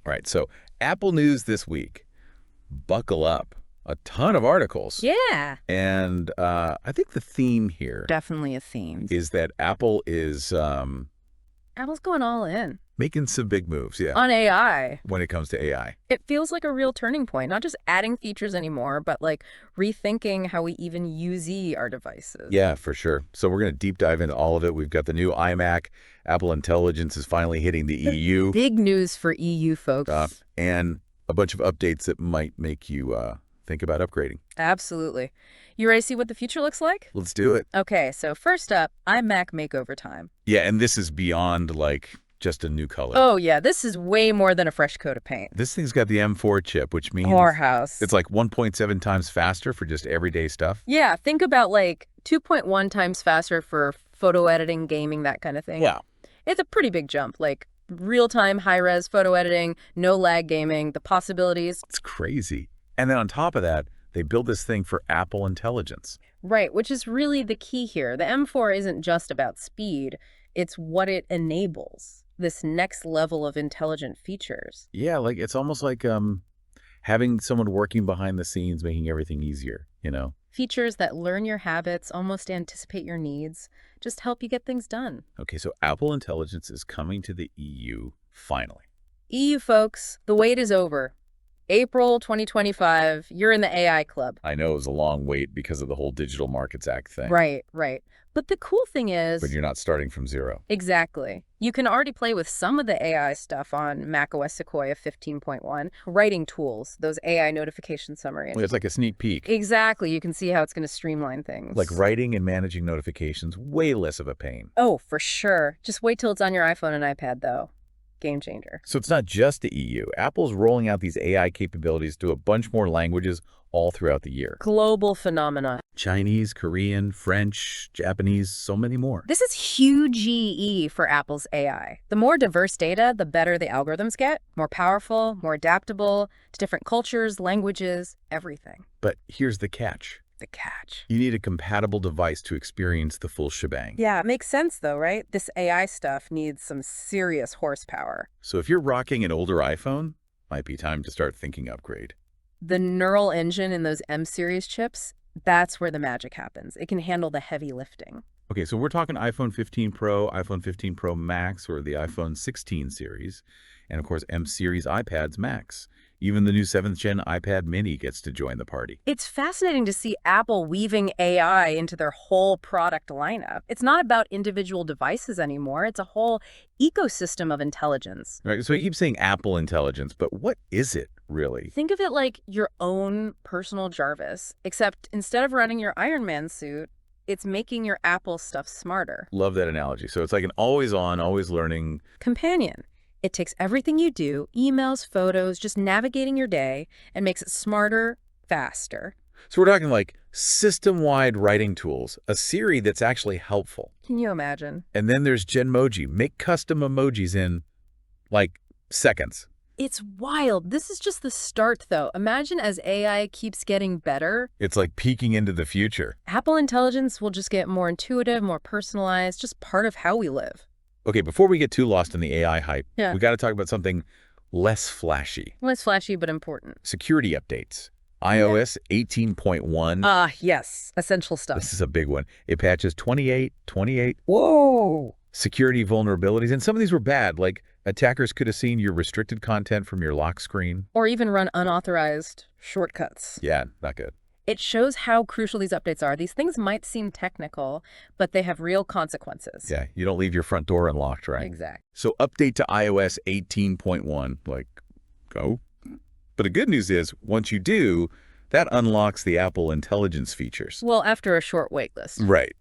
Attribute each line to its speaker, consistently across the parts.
Speaker 1: All right, so Apple news this week. Buckle up. A ton of articles.
Speaker 2: Yeah.
Speaker 1: And I think the theme here
Speaker 2: Definitely a theme.
Speaker 1: is that Apple is
Speaker 2: Apple's going all in.
Speaker 1: making some big moves, yeah,
Speaker 2: On AI.
Speaker 1: when it comes to AI.
Speaker 2: It feels like a real turning point, not just adding features anymore, but like rethinking how we even use our devices.
Speaker 1: Yeah, for sure. So we're going to deep dive into all of it. We've got the new iMac. Apple Intelligence is finally hitting the EU.
Speaker 2: Big news for EU folks.
Speaker 1: And a bunch of updates that might make you think about upgrading.
Speaker 2: Absolutely. You ready to see what the future looks like?
Speaker 1: Let's do it.
Speaker 2: Okay, so first up, iMac makeover time.
Speaker 1: Yeah, and this is beyond like just a new color.
Speaker 2: Oh yeah, this is way more than a fresh coat of paint.
Speaker 1: This thing's got the M4 chip, which means
Speaker 2: Whorehouse.
Speaker 1: it's like 1.7 times faster for just everyday stuff.
Speaker 2: Yeah, think about like 2.1 times faster for photo editing, gaming, that kind of thing.
Speaker 1: Yeah.
Speaker 2: It's a pretty big jump, like real-time high-res photo editing, no lag gaming, the possibilities.
Speaker 1: It's crazy. And then on top of that, they build this thing for Apple Intelligence.
Speaker 2: Right, which is really the key here. The M4 isn't just about speed, it's what it enables, this next level of intelligent features.
Speaker 1: Yeah, like it's almost like having someone working behind the scenes, making everything easier, you know?
Speaker 2: Features that learn your habits, almost anticipate your needs, just help you get things done.
Speaker 1: Okay, so Apple Intelligence is coming to the EU finally.
Speaker 2: EU folks, the wait is over. April 2025, you're in the AI club.
Speaker 1: I know it was a long wait because of the whole Digital Markets Act thing.
Speaker 2: Right, right. But the cool thing is...
Speaker 1: But you're not starting from zero.
Speaker 2: Exactly. You can already play with some of the AI stuff on macOS Sequoia 15.1. Writing tools, those AI notification summary.
Speaker 1: Well, it's like a sneak peek.
Speaker 2: Exactly. You can see how it's going to streamline things.
Speaker 1: Like writing and managing notifications, way less of a pain.
Speaker 2: Oh, for sure. Just wait till it's on your iPhone and iPad, though. Game changer.
Speaker 1: So it's not just the EU. Apple's rolling out these AI capabilities to a bunch more languages all throughout the year.
Speaker 2: Global phenomena.
Speaker 1: Chinese, Korean, French, Japanese, so many more.
Speaker 2: This is huge for Apple's AI. The more diverse data, the better the algorithms get. More powerful, more adaptable to different cultures, languages, everything.
Speaker 1: But here's the catch.
Speaker 2: The catch.
Speaker 1: You need a compatible device to experience the full shebang.
Speaker 2: Yeah, it makes sense though, right? This AI stuff needs some serious horsepower.
Speaker 1: So if you're rocking an older iPhone, might be time to start thinking upgrade.
Speaker 2: The neural engine in those M-series chips, that's where the magic happens. It can handle the heavy lifting.
Speaker 1: Okay, so we're talking iPhone 15 Pro, iPhone 15 Pro Max, or the iPhone 16 series, and of course M-series iPads Max. Even the new 7th Gen iPad mini gets to join the party.
Speaker 2: It's fascinating to see Apple weaving AI into their whole product lineup. It's not about individual devices anymore. It's a whole ecosystem of intelligence.
Speaker 1: Right, so I keep saying Apple Intelligence, but what is it really?
Speaker 2: Think of it like your own personal Jarvis, except instead of running your Iron Man suit, it's making your Apple stuff smarter.
Speaker 1: Love that analogy. So it's like an always-on, always learning
Speaker 2: companion. It takes everything you do, emails, photos, just navigating your day, and makes it smarter, faster.
Speaker 1: So we're talking like system-wide writing tools, a Siri that's actually helpful.
Speaker 2: Can you imagine?
Speaker 1: And then there's Genmoji. Make custom emojis in, like, seconds.
Speaker 2: It's wild. This is just the start, though. Imagine as AI keeps getting better.
Speaker 1: It's like peeking into the future.
Speaker 2: Apple Intelligence will just get more intuitive, more personalized, just part of how we live.
Speaker 1: Okay, before we get too lost in the AI hype,
Speaker 2: Yeah.
Speaker 1: we got to talk about something less flashy.
Speaker 2: Less flashy, but important.
Speaker 1: Security updates. iOS 18.1.
Speaker 2: Yes. Essential stuff.
Speaker 1: This is a big one. It patches 28.
Speaker 2: Whoa!
Speaker 1: Security vulnerabilities, and some of these were bad, like attackers could have seen your restricted content from your lock screen.
Speaker 2: Or even run unauthorized shortcuts.
Speaker 1: Yeah, not good.
Speaker 2: It shows how crucial these updates are. These things might seem technical, but they have real consequences.
Speaker 1: Yeah, you don't leave your front door unlocked, right?
Speaker 2: Exactly.
Speaker 1: So update to iOS 18.1, like, go. But the good news is, once you do, that unlocks the Apple Intelligence features.
Speaker 2: Well, after a short wait list.
Speaker 1: Right.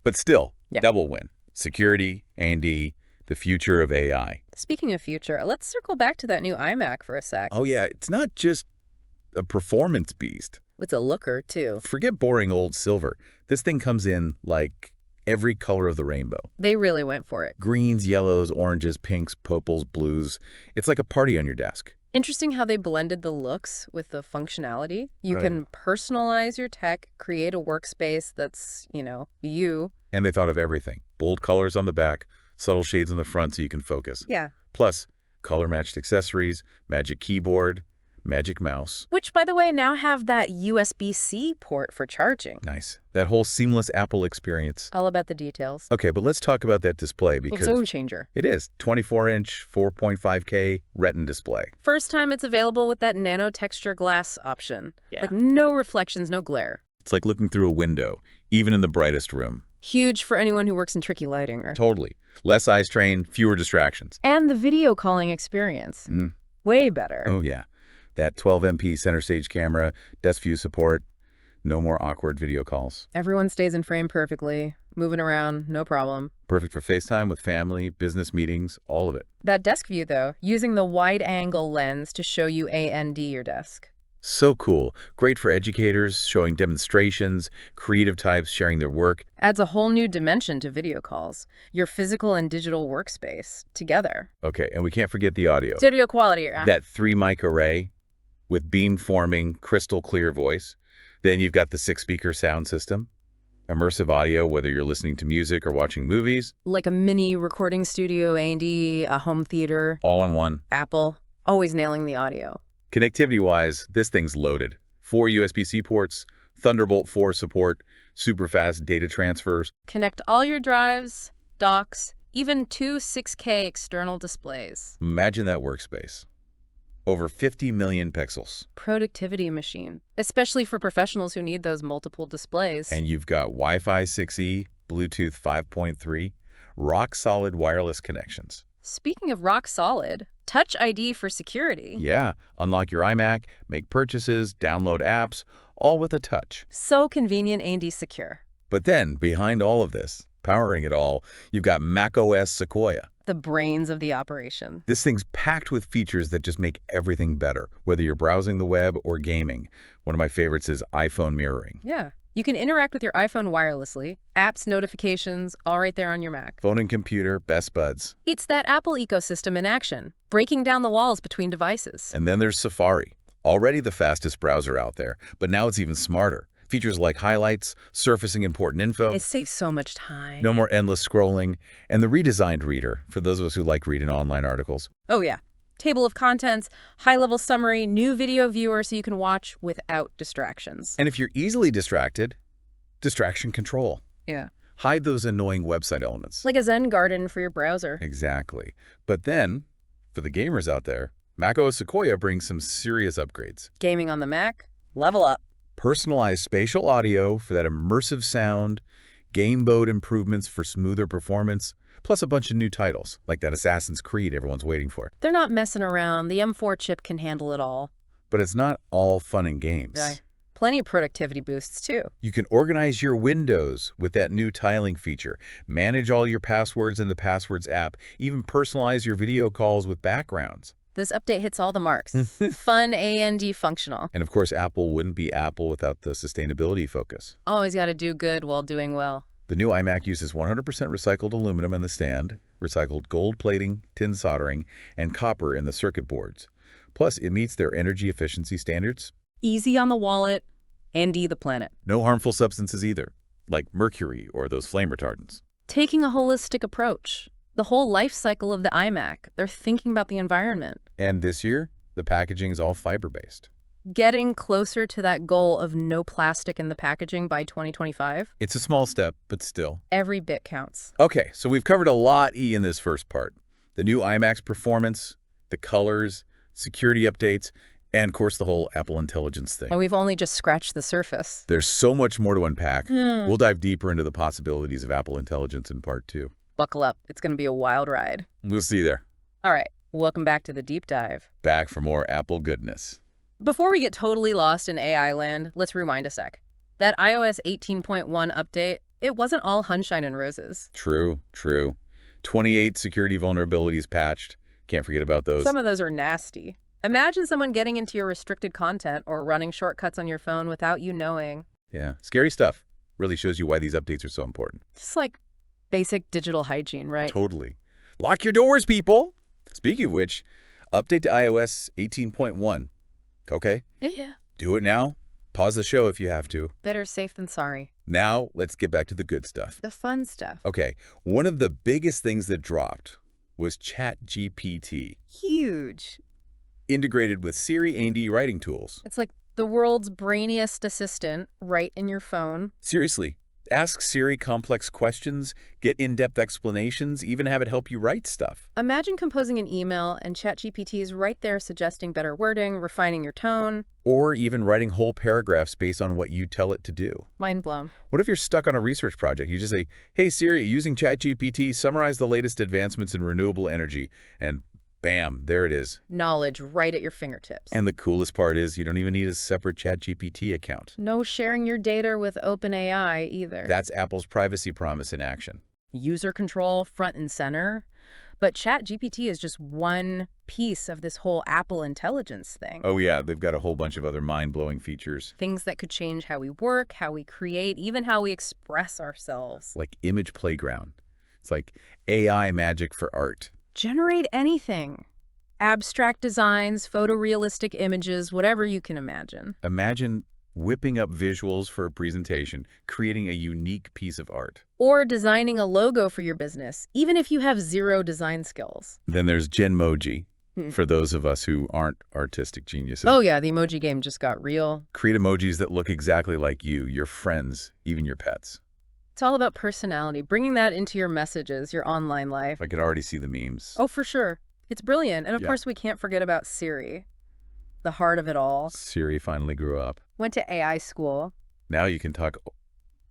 Speaker 1: But still,
Speaker 2: Yeah.
Speaker 1: double win. Security, Andy, the future of AI.
Speaker 2: Speaking of future, let's circle back to that new iMac for a sec.
Speaker 1: Oh yeah, it's not just a performance beast.
Speaker 2: It's a looker, too.
Speaker 1: Forget boring old silver. This thing comes in like every color of the rainbow.
Speaker 2: They really went for it.
Speaker 1: Greens, yellows, oranges, pinks, purples, blues. It's like a party on your desk.
Speaker 2: Interesting how they blended the looks with the functionality. You
Speaker 1: Right.
Speaker 2: can personalize your tech, create a workspace that's, you.
Speaker 1: And they thought of everything. Bold colors on the back, subtle shades on the front so you can focus.
Speaker 2: Yeah.
Speaker 1: Plus, color-matched accessories, magic keyboard, magic mouse.
Speaker 2: Which, by the way, now have that USB-C port for charging.
Speaker 1: Nice. That whole seamless Apple experience.
Speaker 2: All about the details.
Speaker 1: Okay, but let's talk about that display because
Speaker 2: Game changer.
Speaker 1: it is 24-inch, 4.5K Retina display.
Speaker 2: First time it's available with that Nano-Texture glass option.
Speaker 1: Yeah.
Speaker 2: Like no reflections, no glare.
Speaker 1: It's like looking through a window, even in the brightest room.
Speaker 2: Huge for anyone who works in tricky lighting.
Speaker 1: Totally. Less eye strain, fewer distractions.
Speaker 2: And the video calling experience. Way better.
Speaker 1: Oh, yeah. That 12MP center stage camera, desk view support, no more awkward video calls.
Speaker 2: Everyone stays in frame perfectly, moving around, no problem.
Speaker 1: Perfect for FaceTime with family, business meetings, all of it.
Speaker 2: That desk view, though, using the wide-angle lens to show you and your desk.
Speaker 1: So cool. Great for educators, showing demonstrations, creative types sharing their work.
Speaker 2: Adds a whole new dimension to video calls. Your physical and digital workspace together.
Speaker 1: Okay, and we can't forget the audio.
Speaker 2: Studio quality.
Speaker 1: That 3-mic array with beam-forming, crystal-clear voice. Then you've got the 6-speaker sound system. Immersive audio, whether you're listening to music or watching movies.
Speaker 2: Like a mini recording studio, A&D, a home theater.
Speaker 1: All in one.
Speaker 2: Apple, always nailing the audio.
Speaker 1: Connectivity-wise, this thing's loaded. 4 USB-C ports, Thunderbolt 4 support, super fast data transfers.
Speaker 2: Connect all your drives, docks, even 2 6K external displays.
Speaker 1: Imagine that workspace. Over 50 million pixels.
Speaker 2: Productivity machine, especially for professionals who need those multiple displays.
Speaker 1: And you've got Wi-Fi 6E, Bluetooth 5.3, rock-solid wireless connections.
Speaker 2: Speaking of rock solid, Touch ID for security.
Speaker 1: Yeah, unlock your iMac, make purchases, download apps, all with a touch.
Speaker 2: So convenient and secure.
Speaker 1: But then, behind all of this, powering it all, you've got macOS Sequoia.
Speaker 2: The brains of the operation.
Speaker 1: This thing's packed with features that just make everything better, whether you're browsing the web or gaming. One of my favorites is iPhone mirroring.
Speaker 2: Yeah. You can interact with your iPhone wirelessly, apps, notifications, all right there on your Mac.
Speaker 1: Phone and computer, best buds.
Speaker 2: It's that Apple ecosystem in action, breaking down the walls between devices.
Speaker 1: And then there's Safari, already the fastest browser out there, but now it's even smarter. Features like highlights, surfacing important info.
Speaker 2: It saves so much time.
Speaker 1: No more endless scrolling, and the redesigned reader, for those of us who like reading online articles.
Speaker 2: Oh, yeah. Table of contents, high-level summary, new video viewer so you can watch without distractions.
Speaker 1: And if you're easily distracted, distraction control.
Speaker 2: Yeah.
Speaker 1: Hide those annoying website elements.
Speaker 2: Like a Zen garden for your browser.
Speaker 1: Exactly. But then, for the gamers out there, macOS Sequoia brings some serious upgrades.
Speaker 2: Gaming on the Mac? Level up.
Speaker 1: Personalized spatial audio for that immersive sound, game mode improvements for smoother performance, plus a bunch of new titles, like that Assassin's Creed everyone's waiting for.
Speaker 2: They're not messing around. The M4 chip can handle it all.
Speaker 1: But it's not all fun and games.
Speaker 2: Yeah. Plenty of productivity boosts, too.
Speaker 1: You can organize your windows with that new tiling feature, manage all your passwords in the Passwords app, even personalize your video calls with backgrounds.
Speaker 2: This update hits all the marks. Fun and functional.
Speaker 1: And of course, Apple wouldn't be Apple without the sustainability focus.
Speaker 2: Always got to do good while doing well.
Speaker 1: The new iMac uses 100% recycled aluminum in the stand, recycled gold plating, tin soldering, and copper in the circuit boards. Plus, it meets their energy efficiency standards.
Speaker 2: Easy on the wallet, and the planet.
Speaker 1: No harmful substances either, like mercury or those flame retardants.
Speaker 2: Taking a holistic approach. The whole life cycle of the iMac. They're thinking about the environment.
Speaker 1: And this year, the packaging is all fiber-based.
Speaker 2: Getting closer to that goal of no plastic in the packaging by 2025.
Speaker 1: It's a small step, but still.
Speaker 2: Every bit counts.
Speaker 1: Okay, so we've covered a lot in this first part. The new iMac's performance, the colors, security updates, and of course the whole Apple Intelligence thing.
Speaker 2: And we've only just scratched the surface.
Speaker 1: There's so much more to unpack. We'll dive deeper into the possibilities of Apple Intelligence in part 2.
Speaker 2: Buckle up. It's going to be a wild ride.
Speaker 1: We'll see you there.
Speaker 2: All right. Welcome back to the deep dive.
Speaker 1: Back for more Apple goodness.
Speaker 2: Before we get totally lost in AI land, let's rewind a sec. That iOS 18.1 update, it wasn't all sunshine and roses.
Speaker 1: True. 28 security vulnerabilities patched. Can't forget about those.
Speaker 2: Some of those are nasty. Imagine someone getting into your restricted content or running shortcuts on your phone without you knowing.
Speaker 1: Yeah, scary stuff. Really shows you why these updates are so important.
Speaker 2: It's like basic digital hygiene, right?
Speaker 1: Totally. Lock your doors, people! Speaking of which, update to iOS 18.1. Okay?
Speaker 2: Yeah.
Speaker 1: Do it now. Pause the show if you have to.
Speaker 2: Better safe than sorry.
Speaker 1: Now, let's get back to the good stuff.
Speaker 2: The fun stuff.
Speaker 1: Okay, one of the biggest things that dropped was ChatGPT,
Speaker 2: Huge.
Speaker 1: integrated with Siri A&D writing tools.
Speaker 2: It's like the world's brainiest assistant right in your phone.
Speaker 1: Seriously, ask Siri complex questions, get in-depth explanations, even have it help you write stuff.
Speaker 2: Imagine composing an email and ChatGPT is right there suggesting better wording, refining your tone.
Speaker 1: Or even writing whole paragraphs based on what you tell it to do.
Speaker 2: Mind blown.
Speaker 1: What if you're stuck on a research project? You just say, hey Siri, using ChatGPT, summarize the latest advancements in renewable energy, and bam, there it is.
Speaker 2: Knowledge right at your fingertips.
Speaker 1: And the coolest part is you don't even need a separate ChatGPT account.
Speaker 2: No sharing your data with OpenAI either.
Speaker 1: That's Apple's privacy promise in action.
Speaker 2: User control front and center. But ChatGPT is just one piece of this whole Apple intelligence thing.
Speaker 1: Oh yeah, they've got a whole bunch of other mind-blowing features.
Speaker 2: Things that could change how we work, how we create, even how we express ourselves.
Speaker 1: Like Image Playground. It's like AI magic for art.
Speaker 2: Generate anything. Abstract designs, photorealistic images, whatever you can imagine.
Speaker 1: Imagine whipping up visuals for a presentation, creating a unique piece of art.
Speaker 2: Or designing a logo for your business, even if you have zero design skills.
Speaker 1: Then there's Genmoji, for those of us who aren't artistic geniuses.
Speaker 2: Oh yeah, the emoji game just got real.
Speaker 1: Create emojis that look exactly like you, your friends, even your pets.
Speaker 2: It's all about personality, bringing that into your messages, your online life.
Speaker 1: I could already see the memes.
Speaker 2: Oh, for sure. It's brilliant. And of
Speaker 1: Yeah.
Speaker 2: course, we can't forget about Siri, the heart of it all.
Speaker 1: Siri finally grew up.
Speaker 2: Went to AI school.
Speaker 1: Now you can talk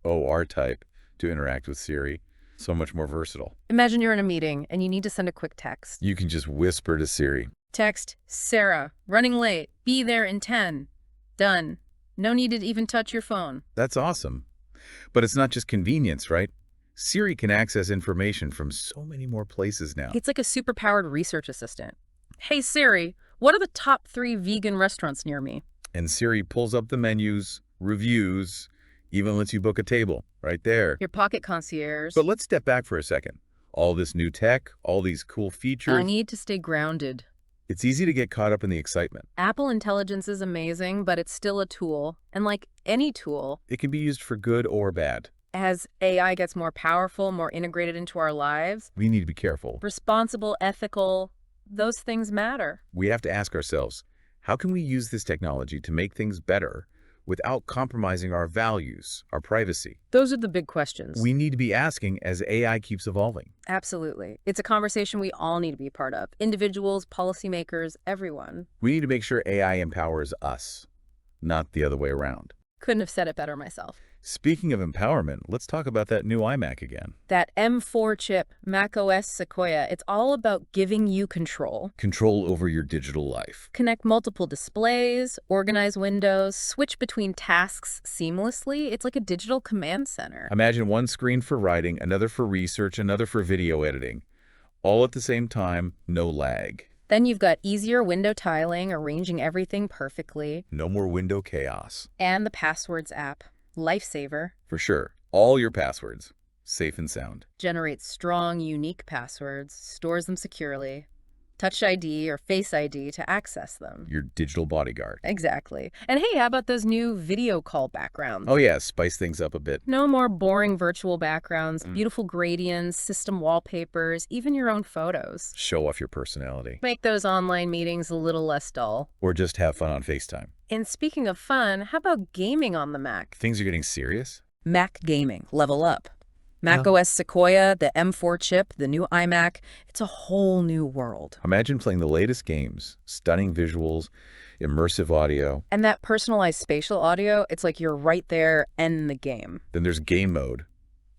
Speaker 1: OR type to interact with Siri. So much more versatile.
Speaker 2: Imagine you're in a meeting and you need to send a quick text.
Speaker 1: You can just whisper to Siri.
Speaker 2: Text, Sarah, running late, be there in 10. Done. No need to even touch your phone.
Speaker 1: That's awesome. But it's not just convenience, right? Siri can access information from so many more places now.
Speaker 2: It's like a superpowered research assistant. Hey Siri, what are the top 3 vegan restaurants near me?
Speaker 1: And Siri pulls up the menus, reviews, even lets you book a table right there.
Speaker 2: Your pocket concierge.
Speaker 1: But let's step back for a second. All this new tech, all these cool features.
Speaker 2: I need to stay grounded.
Speaker 1: It's easy to get caught up in the excitement.
Speaker 2: Apple Intelligence is amazing, but it's still a tool. And like any tool,
Speaker 1: It can be used for good or bad.
Speaker 2: as AI gets more powerful, more integrated into our lives,
Speaker 1: We need to be careful.
Speaker 2: responsible, ethical, those things matter.
Speaker 1: We have to ask ourselves, how can we use this technology to make things better without compromising our values, our privacy?
Speaker 2: Those are the big questions.
Speaker 1: We need to be asking as AI keeps evolving.
Speaker 2: Absolutely. It's a conversation we all need to be a part of. Individuals, policymakers, everyone.
Speaker 1: We need to make sure AI empowers us, not the other way around.
Speaker 2: Couldn't have said it better myself.
Speaker 1: Speaking of empowerment, let's talk about that new iMac again.
Speaker 2: That M4 chip, macOS Sequoia, it's all about giving you control.
Speaker 1: Control over your digital life.
Speaker 2: Connect multiple displays, organize windows, switch between tasks seamlessly. It's like a digital command center.
Speaker 1: Imagine one screen for writing, another for research, another for video editing. All at the same time, no lag.
Speaker 2: Then you've got easier window tiling, arranging everything perfectly,
Speaker 1: No more window chaos.
Speaker 2: and the Passwords app. Lifesaver.
Speaker 1: For sure, all your passwords, safe and sound.
Speaker 2: Generates strong, unique passwords, stores them securely. Touch ID or Face ID to access them.
Speaker 1: Your digital bodyguard.
Speaker 2: Exactly. And hey, how about those new video call backgrounds?
Speaker 1: Oh yeah, spice things up a bit.
Speaker 2: No more boring virtual backgrounds, beautiful gradients, system wallpapers, even your own photos.
Speaker 1: Show off your personality.
Speaker 2: Make those online meetings a little less dull.
Speaker 1: Or just have fun on FaceTime.
Speaker 2: And speaking of fun, how about gaming on the Mac?
Speaker 1: Things are getting serious?
Speaker 2: Mac gaming, level up. macOS Sequoia, the M4 chip, the new iMac, it's a whole new world.
Speaker 1: Imagine playing the latest games, stunning visuals, immersive audio.
Speaker 2: And that personalized spatial audio, it's like you're right there in the game.
Speaker 1: Then there's game mode,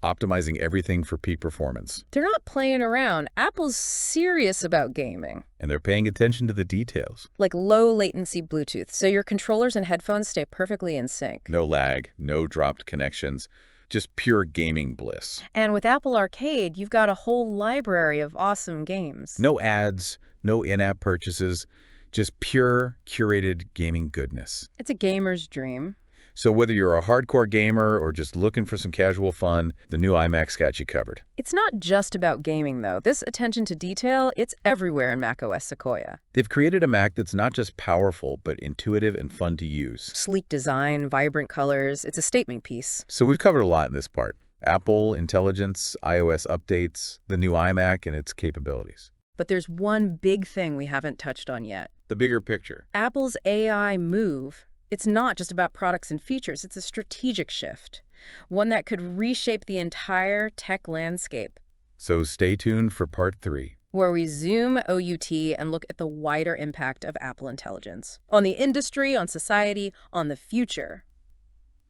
Speaker 1: optimizing everything for peak performance.
Speaker 2: They're not playing around. Apple's serious about gaming.
Speaker 1: And they're paying attention to the details.
Speaker 2: Like low latency Bluetooth, so your controllers and headphones stay perfectly in sync.
Speaker 1: No lag, no dropped connections, just pure gaming bliss.
Speaker 2: And with Apple Arcade, you've got a whole library of awesome games.
Speaker 1: No ads, no in-app purchases, just pure, curated gaming goodness.
Speaker 2: It's a gamer's dream.
Speaker 1: So whether you're a hardcore gamer or just looking for some casual fun, the new iMac's got you covered.
Speaker 2: It's not just about gaming, though. This attention to detail, it's everywhere in macOS Sequoia.
Speaker 1: They've created a Mac that's not just powerful, but intuitive and fun to use.
Speaker 2: Sleek design, vibrant colors, it's a statement piece.
Speaker 1: So we've covered a lot in this part. Apple, intelligence, iOS updates, the new iMac and its capabilities.
Speaker 2: But there's one big thing we haven't touched on yet.
Speaker 1: The bigger picture.
Speaker 2: Apple's AI move, it's not just about products and features, it's a strategic shift, one that could reshape the entire tech landscape,
Speaker 1: So stay tuned for part 3.
Speaker 2: where we zoom OUT and look at the wider impact of Apple Intelligence on the industry, on society, on the future.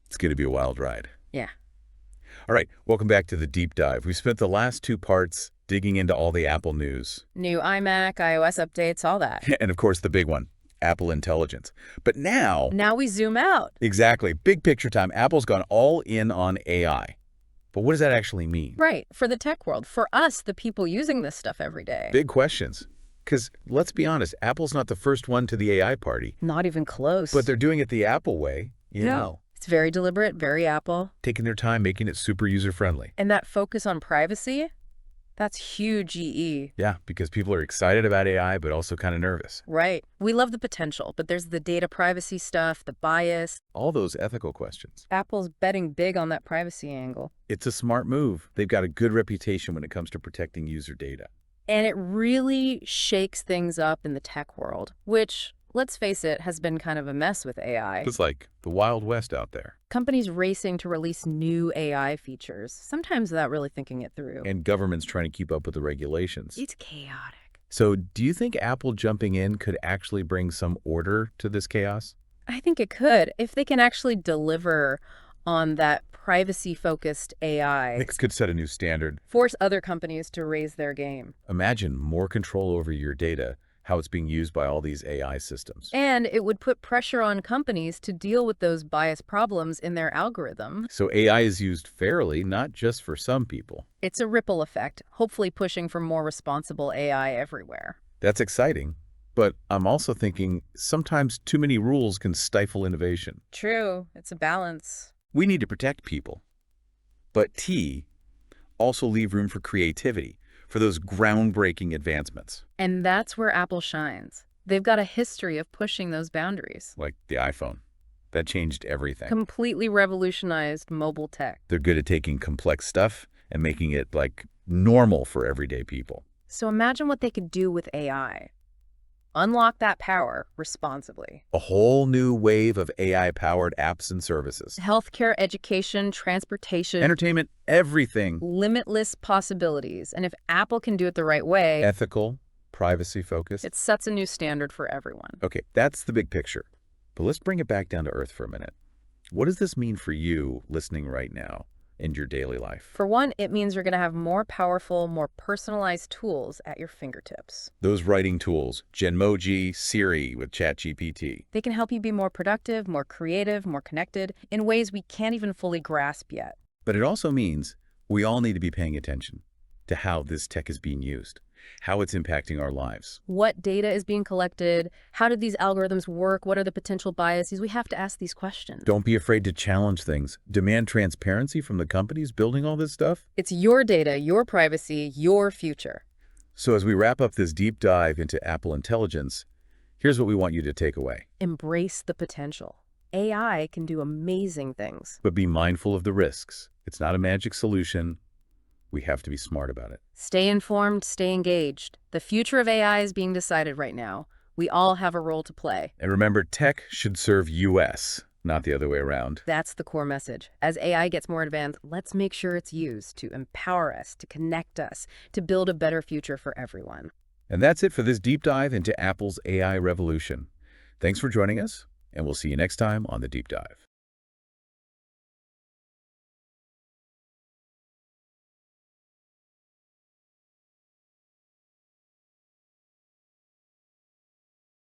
Speaker 1: It's going to be a wild ride.
Speaker 2: Yeah.
Speaker 1: All right, welcome back to the deep dive. We spent the last 2 parts digging into all the Apple news.
Speaker 2: New iMac, iOS updates, all that.
Speaker 1: And of course, the big one, Apple Intelligence. But now,
Speaker 2: Now we zoom out.
Speaker 1: exactly, big picture time, Apple's gone all in on AI. But what does that actually mean?
Speaker 2: Right, for the tech world, for us, the people using this stuff every day.
Speaker 1: Big questions. Because let's be honest, Apple's not the first one to the AI party.
Speaker 2: Not even close.
Speaker 1: But they're doing it the Apple way, you know,
Speaker 2: It's very deliberate, very Apple.
Speaker 1: taking their time, making it super user-friendly.
Speaker 2: And that focus on privacy, that's huge EE.
Speaker 1: Yeah, because people are excited about AI, but also kind of nervous.
Speaker 2: Right. We love the potential, but there's the data privacy stuff, the bias.
Speaker 1: All those ethical questions.
Speaker 2: Apple's betting big on that privacy angle.
Speaker 1: It's a smart move. They've got a good reputation when it comes to protecting user data.
Speaker 2: And it really shakes things up in the tech world, which, let's face it, has been kind of a mess with AI.
Speaker 1: It's like the Wild West out there.
Speaker 2: Companies racing to release new AI features, sometimes without really thinking it through.
Speaker 1: And governments trying to keep up with the regulations.
Speaker 2: It's chaotic.
Speaker 1: So do you think Apple jumping in could actually bring some order to this chaos?
Speaker 2: I think it could, if they can actually deliver on that privacy-focused AI.
Speaker 1: It could set a new standard.
Speaker 2: Force other companies to raise their game.
Speaker 1: Imagine more control over your data, how it's being used by all these AI systems.
Speaker 2: And it would put pressure on companies to deal with those bias problems in their algorithm.
Speaker 1: So AI is used fairly, not just for some people.
Speaker 2: It's a ripple effect, hopefully pushing for more responsible AI everywhere.
Speaker 1: That's exciting. But I'm also thinking sometimes too many rules can stifle innovation.
Speaker 2: True, it's a balance.
Speaker 1: We need to protect people. But also leave room for creativity, for those groundbreaking advancements.
Speaker 2: And that's where Apple shines. They've got a history of pushing those boundaries.
Speaker 1: Like the iPhone. That changed everything.
Speaker 2: Completely revolutionized mobile tech.
Speaker 1: They're good at taking complex stuff and making it, like, normal for everyday people.
Speaker 2: So imagine what they could do with AI. Unlock that power responsibly.
Speaker 1: A whole new wave of AI-powered apps and services.
Speaker 2: Healthcare, education, transportation.
Speaker 1: Entertainment, everything.
Speaker 2: Limitless possibilities. And if Apple can do it the right way,
Speaker 1: Ethical, privacy-focused.
Speaker 2: it sets a new standard for everyone.
Speaker 1: Okay, that's the big picture. But let's bring it back down to earth for a minute. What does this mean for you listening right now in your daily life?
Speaker 2: For one, it means you're going to have more powerful, more personalized tools at your fingertips.
Speaker 1: Those writing tools, Genmoji, Siri with ChatGPT.
Speaker 2: They can help you be more productive, more creative, more connected in ways we can't even fully grasp yet.
Speaker 1: But it also means we all need to be paying attention to how this tech is being used, how it's impacting our lives.
Speaker 2: What data is being collected? How do these algorithms work? What are the potential biases? We have to ask these questions.
Speaker 1: Don't be afraid to challenge things. Demand transparency from the companies building all this stuff.
Speaker 2: It's your data, your privacy, your future.
Speaker 1: So as we wrap up this deep dive into Apple Intelligence, here's what we want you to take away.
Speaker 2: Embrace the potential. AI can do amazing things.
Speaker 1: But be mindful of the risks. It's not a magic solution. We have to be smart about it.
Speaker 2: Stay informed, stay engaged. The future of AI is being decided right now. We all have a role to play.
Speaker 1: And remember, tech should serve US, not the other way around.
Speaker 2: That's the core message. As AI gets more advanced, let's make sure it's used to empower us, to connect us, to build a better future for everyone.
Speaker 1: And that's it for this deep dive into Apple's AI revolution. Thanks for joining us, and we'll see you next time on The Deep Dive.